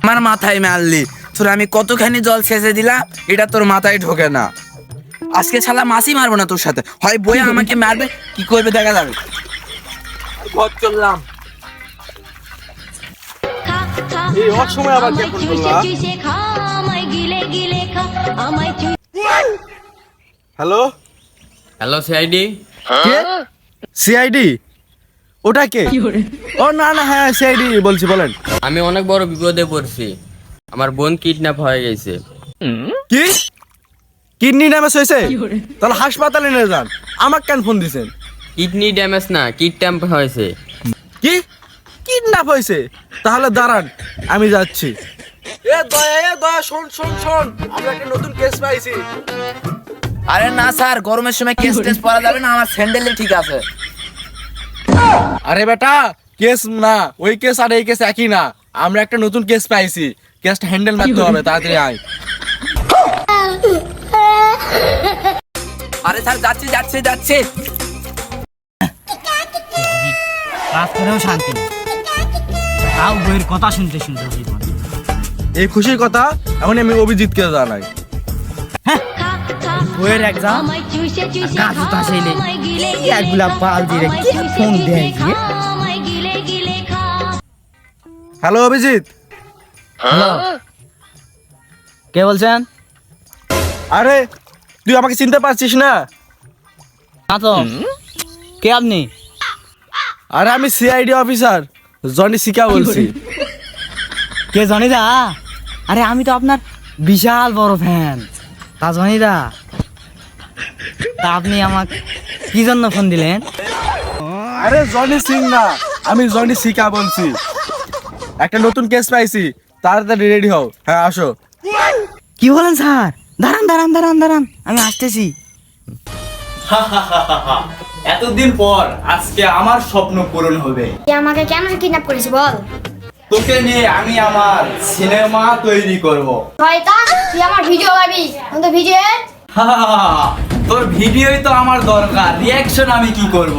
আমার মাথায় মারলি তোর আমি কতখানি জল ছেঁচে দিলাম এটা তোর মাথায় ঢোকে না। আজকে শালা মাছই মারবো না তোর সাথে, হয় বইয়া আমাকে মারবে কি করবে দেখা যাবে। ঘর চললাম। Hello hello CID. সিআইডি? ওটা কে? ও না না, হ্যাঁ সিআইডি বলছি, বলেন। আমি অনেক বড় বিপদে পড়ছি, আমার বোন কিডন্যাপ হয়ে গেছে। কি কিডনি ড্যামেজ হয়েছে? তাহলে হাসপাতালে নিয়ে যান। আমাকে কেন ফোন দিছেন? কিডনি ড্যামেজ না, কিডন্যাপ হয়েছে। কি কিডন্যাপ হয়েছে? তাহলে দাঁড়ান, আমি যাচ্ছি। এ দয়া শোন শোন শোন, আমরা একটা নতুন কেস পাইছি। আরে না স্যার, গরমের সময় কেস টেস পরা যাবে না, আমার স্যান্ডেলে ঠিক আছে। আরে বেটা, কেস না, ওই কেস আর এই কেস একই না। আমরা একটা নতুন কেস পাইছি, কেসটা হ্যান্ডেল মারতে হবে, তাড়াতাড়ি আয়। আরে স্যার যাচ্ছি যাচ্ছি যাচ্ছি। কাজ করেও শান্তি নেই, তাও বইয়ের কথা শুনতে শুনতে জীবন। এই খুশির কথা এখন আমি অভিজিৎকে জানাই। বইয়ের এক্সাম কাজ তো আসেনি, একগুলা পাল দিয়ে কি ফোন দেয় গিয়ে। হ্যালো অভিজিৎ। হ্যালো, কে বলছেন? আরে তুই আমাকে চিনতে পারছিস না? না তো, কে আপনি? আরে আমি সিআইডি অফিসার জনি সিকা বলছি। কে জনিদা? আরে আমি তো আপনার বিশাল বড় ফ্যান। তা জনিদা, তা আপনি আমাকে কি জন্য ফোন দিলেন? আরে জনি সিং না, আমি জনি সিকা বলছি। একটা নতুন কেস পাইছি, তাড়াতাড়ি রেডি হও। হ্যাঁ আসো। কি বলেন স্যার? দাঁড়ান দাঁড়ান দাঁড়ান দাঁড়ান, আমি আসতেছি। এতদিন পর আজকে আমার স্বপ্ন পূরণ হবে। তুই আমাকে কেন কিডন্যাপ করেছিস বল? তোকে নিয়ে আমি আমার সিনেমা তৈরি করব। শয়তান, তুই আমার ভিডিও বানাবি, কিন্তু ভিডিও তোর ভিডিওই তো আমার দরকার, রিঅ্যাকশন আমি কি করব?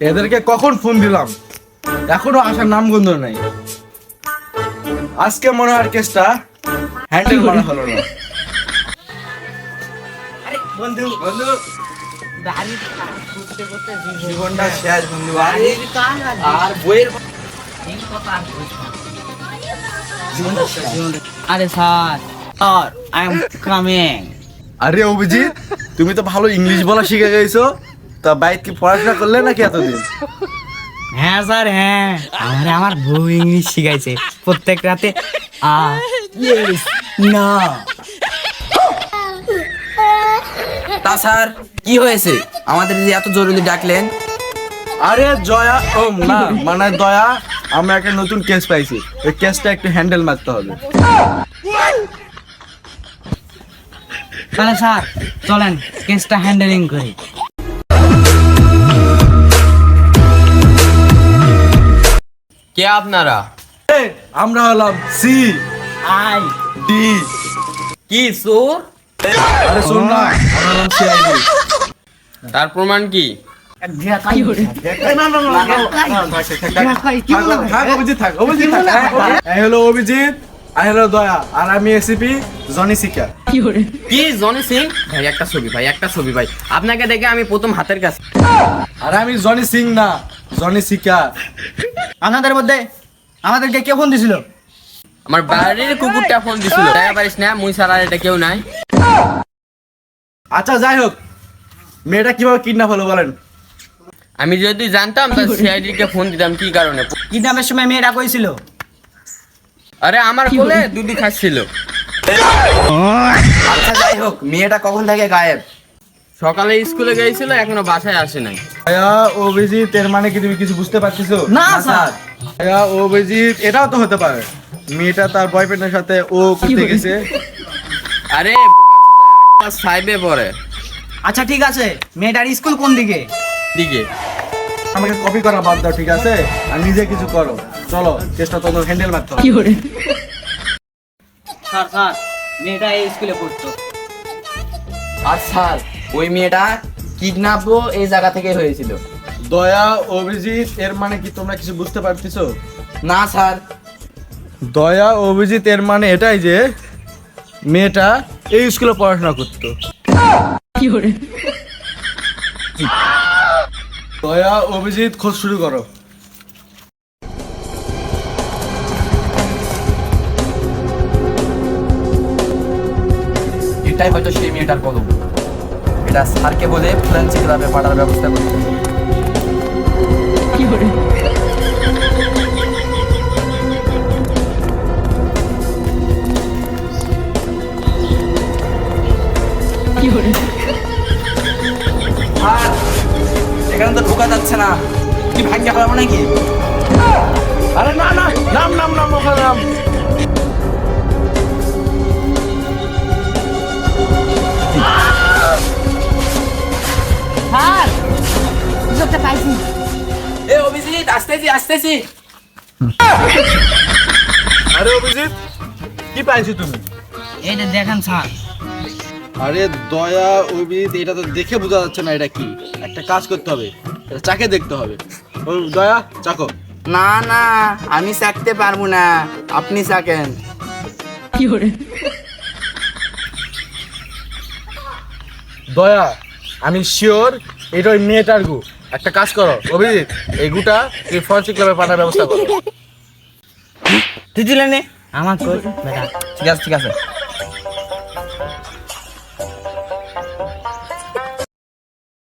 এদেরকে কখন ফোন দিলাম, এখনো আসার নামগন্ধ নাই। আজকে মনে হয় কেসটা হ্যান্ডেল করা হলো না। বন্ধু বন্ধু জীবনটা শেষ বন্ধু। আর বইয়ের আরে sir, sir I am coming. আরে অভিজিৎ, তুমি তো ভালো ইংলিশ বলা শিখে গেছো। তা বাইরে কি পড়াশোনা করলে নাকি এতদিন? হ্যাঁ স্যার, হ্যাঁ, আমার বউ ইংলিশ শিখাইছে প্রত্যেক রাতে। না তা স্যার কি হয়েছে, আমাদের যে এত জরুরি ডাকলেন? আরে জয়া, ও না মানে দয়া, আমরা একটা নতুন কেস পাইছি। ওই কেসটা একটু হ্যান্ডেল মারতে হবে। তাহলে স্যার চলেন কেসটা হ্যান্ডেলিং করি। কে আপনারা? আমরা হলাম সি আই ডি। কি চোর? আরে শোন না, আমরা হলাম সিআইডি। তার প্রমাণ কি? অভিজিৎ, হলো দয়া, আর আমি এসিপি জনি সিকা। কি জনি সিং? ভাই একটা ছবি, ভাই একটা ছবি, ভাই আপনাকে দেখে আমি প্রথম হাতের কাছে। আর আমি জনি সিং না, জনি সিকা। আপনাদের মধ্যে আমাদেরকে কে ফোন দিছিল? আমার বাড়ির কুকুরটা ফোন দিছিল। দেখা পারিস না, মুই ছাড়া এটা কেউ নাই। আচ্ছা যাই হোক, মেয়েটা কিভাবে কিডন্যাপ হলো বলেন? আমি যদি জানতাম তাহলে সিআইডি কে ফোন দিতাম। কি কারণে? কিডন্যাপের সময় মেয়েটা কইছিল? আরে আমার কোলে দুধ খাচ্ছিল। আচ্ছা যাই হোক, মেয়েটা কখন থেকে গায়েব? সকালে স্কুলে গিয়েছিল, এখনো বাসায় আসে নাই। ভাইয়া অভিজিৎ, এর মানে কি তুমি কিছু বুঝতে পারছিস? না স্যার। ভাইয়া অভিজিৎ, এটাও তো হতে পারে মেয়েটা তার বয়ফ্রেন্ডের সাথে ও করতে গেছে। আরে ক্লাস 5 এ পড়ে। আচ্ছা ঠিক আছে, মেয়েটার স্কুল কোন দিকে? দিকে। আমাকে কপি করা বাদ দাও, ঠিক আছে? আর নিজে কিছু করো। চলো কেসটা তোমার হ্যান্ডেল মারতে হবে। স্যার স্যার মেয়েটা এই স্কুলে পড়তো। আর স্যার ওই মেয়েটা কিডন্যাপও এই জায়গা থেকে হয়েছিল। দয়া অভিজিৎ এর মানে কি তোমরা কিছু বুঝতে পারতেছো? না স্যার, দয়া অভিজিৎ এর মানে এটাই যে মেয়েটা এই স্কুলে পড়াশোনা করতো। দয়া অভিজিৎ খোঁজ শুরু করো। এটাই হয়তো সেই মেয়েটার কলম। এটা স্যারকে বলে ফ্রেন্সি ক্লাবে পাঠার ব্যবস্থা করতে হবে। স্যার, এখানে তো ঢোকা যাচ্ছে না, কি ভাগ্য খারাপ নাকি? আরে না না, নাম নাম নাম ওখানে নাম। স্যার সুযোগটা পাইছি। এ অভিজিৎ, আসতেছি আসতেছি। আরে অভিজিৎ, কি পাইছো তুমি? এইটা দেখেন স্যার। আরে দয়া অভিজিৎ, এটা তো দেখে বোঝা যাচ্ছে না এটা কি। একটা কাজ করতে হবে, এটা চাকে দেখতে হবে। ও দয়া, চাকো। না না, আমি চাকতে পারবো না, আপনি চাকেন। দয়া, আমি শিওর এটা ওই মেয়েটার গু। একটা কাজ করো অভিজিৎ, এই গুটা এই ফরেন্সিক ক্লাবে পাঠার ব্যবস্থা করো। তুই দিলে নে। আমার কই বেটা। ঠিক আছে ঠিক আছে।